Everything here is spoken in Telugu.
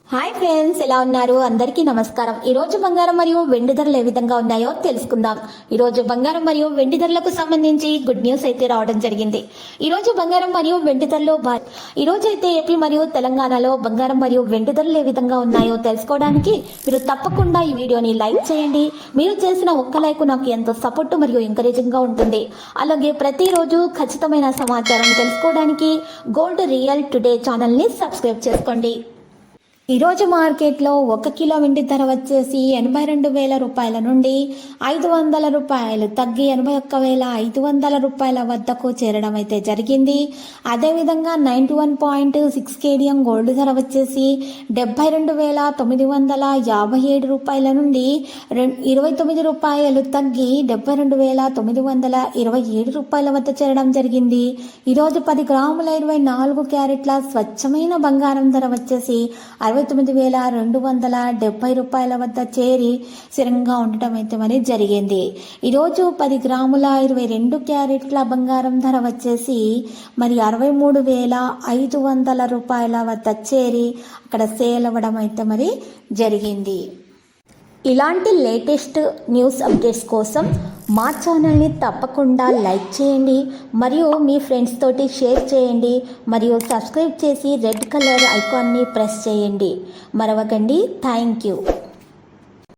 హాయ్ ఫ్రెండ్స్, ఎలా ఉన్నారు? అందరికీ నమస్కారం. ఈరోజు బంగారం మరియు వెండి ధరలు ఏ విధంగా ఉన్నాయో తెలుసుకుందాం. ఈరోజు బంగారం మరియు వెండి ధరలకు సంబంధించి గుడ్ న్యూస్ అయితే రావడం జరిగింది. ఈరోజు బంగారం మరియు వెండి ధరలు ఈరోజు అయితే ఏపీ మరియు తెలంగాణలో బంగారం మరియు వెండి ధరలు ఏ విధంగా ఉన్నాయో తెలుసుకోవడానికి మీరు తప్పకుండా ఈ వీడియోని లైక్ చేయండి. మీరు చేసిన ఒక్క లైక్ నాకు ఎంతో సపోర్ట్ మరియు ఎంకరేజింగ్ గా ఉంటుంది. అలాగే ప్రతిరోజు ఖచ్చితమైన సమాచారం తెలుసుకోవడానికి గోల్డ్ రియల్ టుడే ఛానల్ ని సబ్స్క్రైబ్ చేసుకోండి. ఈరోజు మార్కెట్లో 1 కిలో వెండి ధర వచ్చేసి 82,000 రూపాయల నుండి 500 రూపాయలు తగ్గి 81,500 రూపాయల వద్దకు చేరడం అయితే జరిగింది. అదేవిధంగా 91.6 కేడియం గోల్డ్ ధర వచ్చేసి 72,957 రూపాయల నుండి 29 రూపాయలు తగ్గి 72,927 రూపాయల వద్ద చేరడం జరిగింది. ఈరోజు 10 గ్రాముల 24 క్యారెట్ల స్వచ్ఛమైన బంగారం ధర వచ్చేసి 69,270 రూపాయల వద్ద చేరి స్థిరంగా ఉండటం అయితే మరి జరిగింది. ఈరోజు 10 గ్రాముల 22 క్యారెట్ల బంగారం ధర వచ్చేసి మరి 63,500 రూపాయల వద్ద చేరి అక్కడ సేల్ అవ్వడం అయితే మరి జరిగింది. ఇలాంటి లేటెస్ట్ న్యూస్ అప్డేట్స్ కోసం మా ఛానల్ని తప్పకుండా లైక్ చేయండి మరియు మీ ఫ్రెండ్స్ తోటి షేర్ చేయండి మరియు సబ్స్క్రైబ్ చేసి రెడ్ కలర్ ఐకాన్ని ప్రెస్ చేయండి. మరవకండి. Thank you.